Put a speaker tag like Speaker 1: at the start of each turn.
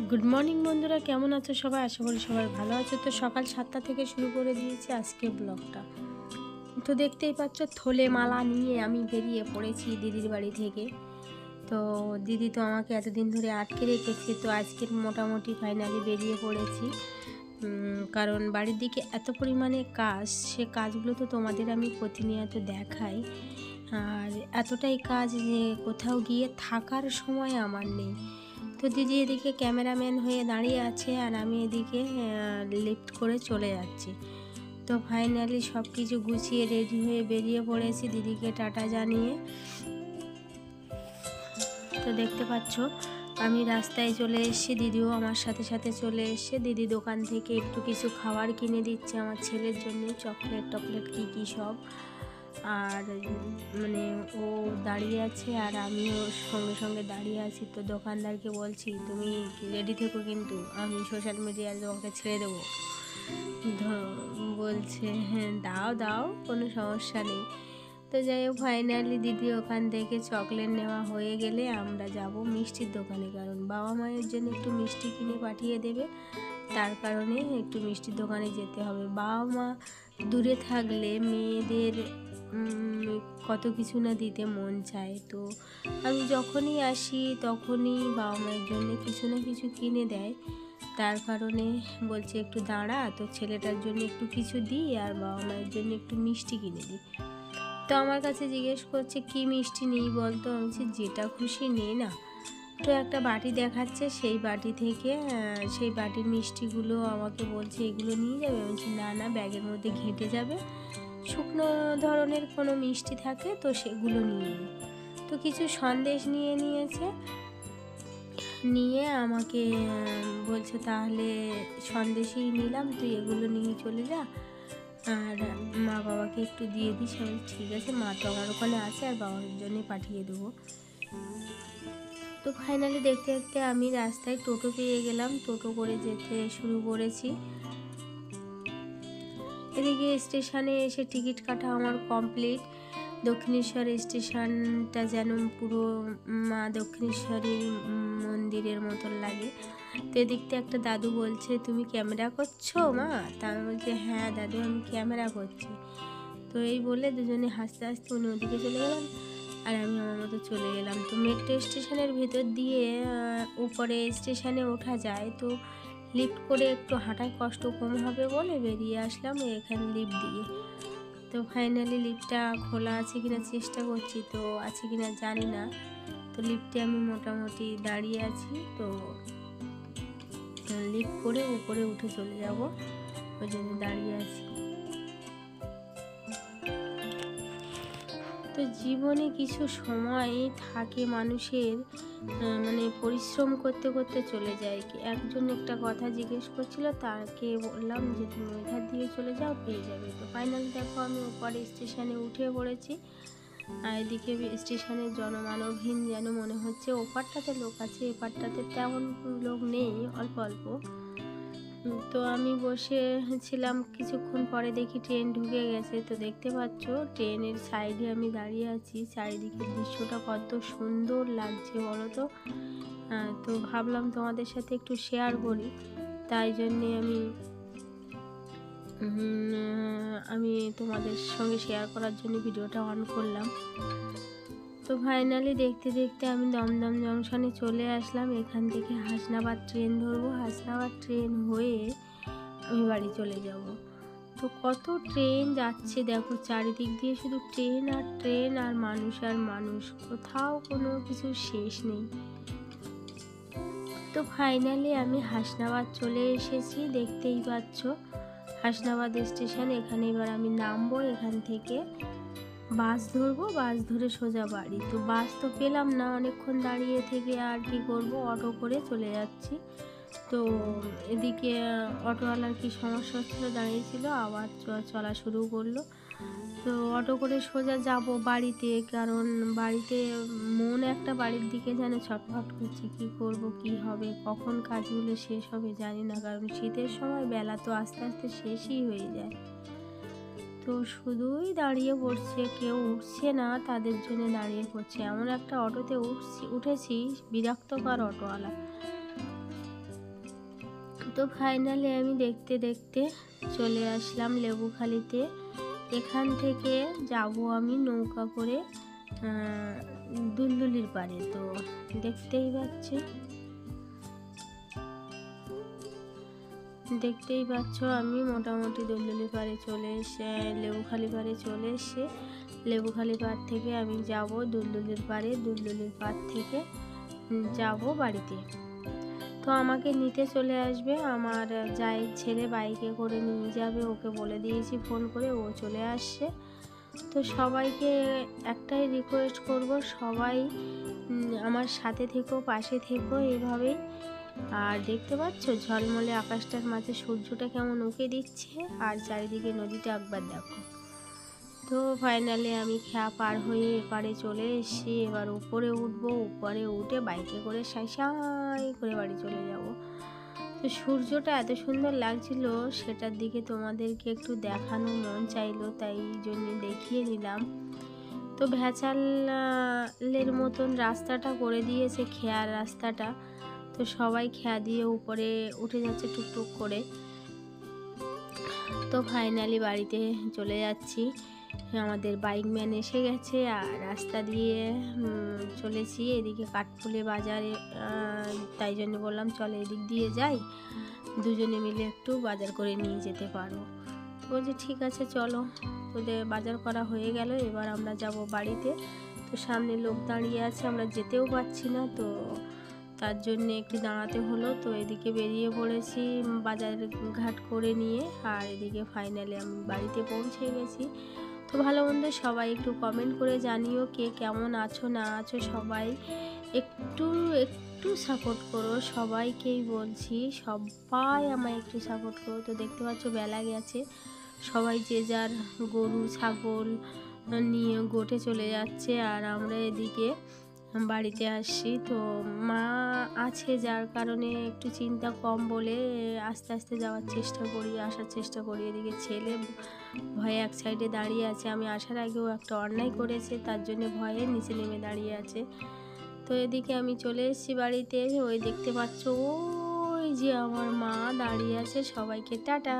Speaker 1: Good morning বন্ধুরা, কেমন আছো সবাই? আশা করি সবাই ভালো আছো। তো সকাল 7টা থেকে শুরু করে দিয়েছি আজকে ব্লগটা। তো দেখতেই পাচ্ছ, থলে মালা নিয়ে আমি বেরিয়ে পড়েছি দিদির বাড়ি থেকে। তো দিদি তো আমাকে এতদিন ধরে আটকে রেখেছে, তো আজকের মোটামুটি ফাইনালি বেরিয়ে পড়েছি। কারণ বাড়ির দিকে এত পরিমাণে কাজ, সে কাজগুলো তো তোমাদের আমি প্রতিনিয়ত দেখাই। আর এতটাই কাজ যে কোথাও গিয়ে থাকার সময় আমার নেই। তো দিদি এদিকে ক্যামেরাম্যান হয়ে দাঁড়িয়ে আছে আর আমি এদিকে লিফট করে চলে যাচ্ছি। তো ফাইনালি সব কিছু গুছিয়ে রেডি হয়ে বেরিয়ে পড়েছি দিদিকে টাটা জানিয়ে। তো দেখতে পাচ্ছ আমি রাস্তায় চলে এসেছি, দিদিও আমার সাথে সাথে চলে এসছে। দিদি দোকান থেকে একটু কিছু খাবার কিনে দিচ্ছে আমার ছেলের জন্য, চকলেট টকলেট কী সব। আর মানে ও দাঁড়িয়ে আছে আর আমিও সঙ্গে সঙ্গে দাঁড়িয়ে আছি। তো দোকানদারকে বলছি, তুমি রেডি থেকো, কিন্তু আমি সোশ্যাল মিডিয়ায় তোমাকে ছেড়ে দেবো। বলছে হ্যাঁ দাও কোনো সমস্যা নেই। তো যাই হোক, ফাইনালি দিদি ওখান থেকে চকলেট নেওয়া হয়ে গেলে আমরা যাব মিষ্টির দোকানে, কারণ বাবা মায়ের জন্য একটু মিষ্টি কিনে পাঠিয়ে দেবে, তার কারণে একটু মিষ্টির দোকানে যেতে হবে। বাবা মা দূরে থাকলে মেয়েদের কত কিছু না দিতে মন চায়। তো আমি যখনই আসি তখনই বাবা মায়ের জন্য কিছু না কিছু কিনে দেয়, তার কারণে বলছে একটু দাঁড়া, তো ছেলেটার জন্য একটু কিছু দিই আর বাবা মায়ের জন্য একটু মিষ্টি কিনে দিই। তো আমার কাছে জিজ্ঞেস করছে কি মিষ্টি নেই বলতো? আমি বলছি যেটা খুশি নে না। তো একটা বাটি দেখাচ্ছে, সেই বাটি থেকে সেই বাটির মিষ্টিগুলো আমাকে বলছে এগুলো নিয়ে যাবে। আমি বলছি না ব্যাগের মধ্যে ঘেঁটে যাবে, শুকনো ধরনের কোনো মিষ্টি থাকে তো সেগুলো নিয়ে নিই। তো কিছু সন্দেশ নিয়ে নিয়েছে, নিয়ে আমাকে বলছে তাহলে সন্দেশই নিলাম, তুই এগুলো নিয়ে চলে যা আর মা বাবাকে একটু দিয়ে দিস। আমি ঠিক আছে, মা তো আমার ওখানে আছে আর বাবার জন্য পাঠিয়ে দেবো। তো ফাইনালি দেখতে দেখতে আমি রাস্তায় টোটো পেয়ে গেলাম, টোটো করে যেতে শুরু করেছি। এদিকে স্টেশনে এসে টিকিট কাটা আমার কমপ্লিট। দক্ষিণেশ্বর স্টেশনটা যেন পুরো মা দক্ষিণেশ্বরীর মন্দিরের মতন লাগে। তো এদিকতে একটা দাদু বলছে তুমি ক্যামেরা করছো মা? তা আমি বলছি হ্যাঁ দাদু আমি ক্যামেরা করছি। তো এই বলে দুজনে হাসতে হাসতে উনি ওদিকে চলে গেলাম আর আমি আমার মতো চলে গেলাম। তো মেট্রো স্টেশনের ভেতর দিয়ে উপরে স্টেশনে ওঠা যায়, তো লিফট করে একটু হাঁটায় কষ্ট কম হবে বলে বেরিয়ে আসলাম এখানে লিফট দিয়ে। তো ফাইনালি লিফটটা খোলা আছে কিনা চেষ্টা করছি, তো আছে কিনা জানি না। তো লিফটে আমি মোটামুটি দাঁড়িয়ে আছি, তো লিফট করে উপরে উঠে চলে যাব, ওই জন্য দাঁড়িয়ে আছি। তো জীবনে কিছু সময় থাকে মানুষের মানে পরিশ্রম করতে করতে চলে যায়। একজন একটা কথা জিজ্ঞেস করছিল, তাকে বললাম যে তুমি ওই ধার দিয়ে চলে যাও, পেয়ে যাবে। তো ফাইনালি দেখো আমি ওপরে স্টেশনে উঠে পড়েছি। আর এদিকে স্টেশনের জনমানবহীন যেন মনে হচ্ছে। ওপারটাতে লোক আছে, এপারটাতে তেমন লোক নেই, অল্প অল্প। তো আমি বসেছিলাম, কিছুক্ষণ পরে দেখি ট্রেন ঢুকে গেছে। তো দেখতে পাচ্ছ ট্রেনের সাইডে আমি দাঁড়িয়ে আছি, চারিদিকের দৃশ্যটা কত সুন্দর লাগছে বলো তো। তো ভাবলাম তোমাদের সাথে একটু শেয়ার করি, তাই জন্যে আমি তোমাদের সঙ্গে শেয়ার করার জন্য ভিডিওটা অন করলাম। তো ফাইনালি দেখতে দেখতে আমি দমদম জংশনে চলে আসলাম। এখান থেকে হাসনাবাদ ট্রেন ধরবো, হাসনাবাদ ট্রেন হয়ে আমি বাড়ি চলে যাব। তো কত ট্রেন যাচ্ছে দেখো, চারিদিক দিয়ে শুধু ট্রেন আর ট্রেন আর মানুষ আর মানুষ, কোথাও কোনো কিছু শেষ নেই। তো ফাইনালি আমি হাসনাবাদ চলে এসেছি, দেখতেই পাচ্ছ হাসনাবাদ স্টেশন। এখানে এবার আমি নামবো, এখান থেকে বাস ধরবো, বাস ধরে সোজা বাড়ি। তো বাস তো পেলাম না, অনেকক্ষণ দাঁড়িয়ে থেকে আর কি করব, অটো করে চলে যাচ্ছি। তো এদিকে অটোওয়ালার কি সমস্যা হচ্ছিলো, দাঁড়িয়েছিল, আবার চলা শুরু করলো। তো অটো করে সোজা যাব বাড়িতে, কারণ বাড়িতে মন একটা বাড়ির দিকে যেন ছটফট করছে, কি করব কি হবে, কখন কাজগুলো শেষ হবে জানি না, কারণ শীতের সময় বেলা তো আস্তে আস্তে শেষই হয়ে যায়। তো শুধুই দাঁড়িয়ে পড়ছে, কেউ উঠছে না, তাদের জন্য দাঁড়িয়ে পড়ছে। এমন একটা অটোতে উঠেছি, বিরক্তকর অটোওয়ালা। তো ফাইনালি আমি দেখতে দেখতে চলে আসলাম লেবুখালীতে। এখান থেকে যাব আমি নৌকা করে দুলদুলির পাড়ে। তো দেখতেই পাচ্ছ আমি মোটামুটি দুলদুলি পাড়ে চলে এসে লেবুখালী পাড়ে চলে এসে লেবুখালী পাড় থেকে আমি যাব দুলদুলির পাড়ে, দুলদুলির পাড় থেকে যাব বাড়িতে। তো আমাকে নিতে চলে আসবে আমার জায়ের ছেলে, বাইকে করে নিয়ে যাবে, ওকে বলে দিয়েছি ফোন করে, ও চলে আসছে। তো সবাইকে একটাই রিকোয়েস্ট করব, সবাই আমার সাথে থেকো, পাশে থেকো এভাবেই। আর দেখতে পাচ্ছ ঝলমলে আকাশটার মাঝে সূর্যটা কেমন উঁকে দিচ্ছে, আর চারিদিকে নদীটা একবার দেখো। তো ফাইনালি আমি খেয়া পার হয়ে এপারে চলে এসেছি। এবার উপরে উঠবো, উপরে উঠে বাইকে করে সাই করে বাড়ি চলে যাব। তো সূর্যটা এত সুন্দর লাগছিল, সেটার দিকে তোমাদেরকে একটু দেখানো মন চাইলো, তাই জন্য দেখিয়ে নিলাম। তো ভ্যাচালের মতন রাস্তাটা করে দিয়েছে, খেয়ার রাস্তাটা। তো সবাই খেয়া দিয়ে উপরে উঠে যাচ্ছে টুকটুক করে। তো ফাইনালি বাড়িতে চলে যাচ্ছি। আমাদের বাইকম্যান এসে গেছে, আর রাস্তা দিয়ে চলেছি এদিকে কাঠফুলে বাজারে। তাই জন্য বললাম চল এদিক দিয়ে যাই, দুজনে মিলে একটু বাজার করে নিয়ে যেতে পারবো। বলছি ঠিক আছে চলো। ওদের বাজার করা হয়ে গেল, এবার আমরা যাব বাড়িতে। তো সামনে লোক দাঁড়িয়ে আছে, আমরা যেতেও পারছি না, তো তার জন্য একটু দাঁড়াতে হলো। তো এদিকে বেরিয়ে পড়েছি বাজার ঘাট করে নিয়ে, আর এদিকে ফাইনালি আমি বাড়িতে পৌঁছে গেছি। তো ভালো মন্দ সবাই একটু কমেন্ট করে জানিও কে কেমন আছো না আছো। সবাই একটু সাপোর্ট করো, সবাইকেই বলছি, সবাই আমায় একটু সাপোর্ট করো। তো দেখতে পাচ্ছ বেলা গেছে, সবাই যে যার গরু ছাগল নিয়ে গোটে চলে যাচ্ছে, আর আমরা এদিকে বাড়িতে আসছি। তো মা আছে, যার কারণে একটু চিন্তা কম বলে আস্তে আস্তে যাওয়ার চেষ্টা করি, আসার চেষ্টা করি। এদিকে ছেলে ভয়ে এক সাইডে দাঁড়িয়ে আছে, আমি আসার আগেও একটা অন্যায় করেছে, তার জন্য ভয়ে নিচে নেমে দাঁড়িয়ে আছে। তো এদিকে আমি চলে এসেছি বাড়িতে। ওই দেখতে পাচ্ছ ওই যে আমার মা দাঁড়িয়ে আছে। সবাইকে টাটা।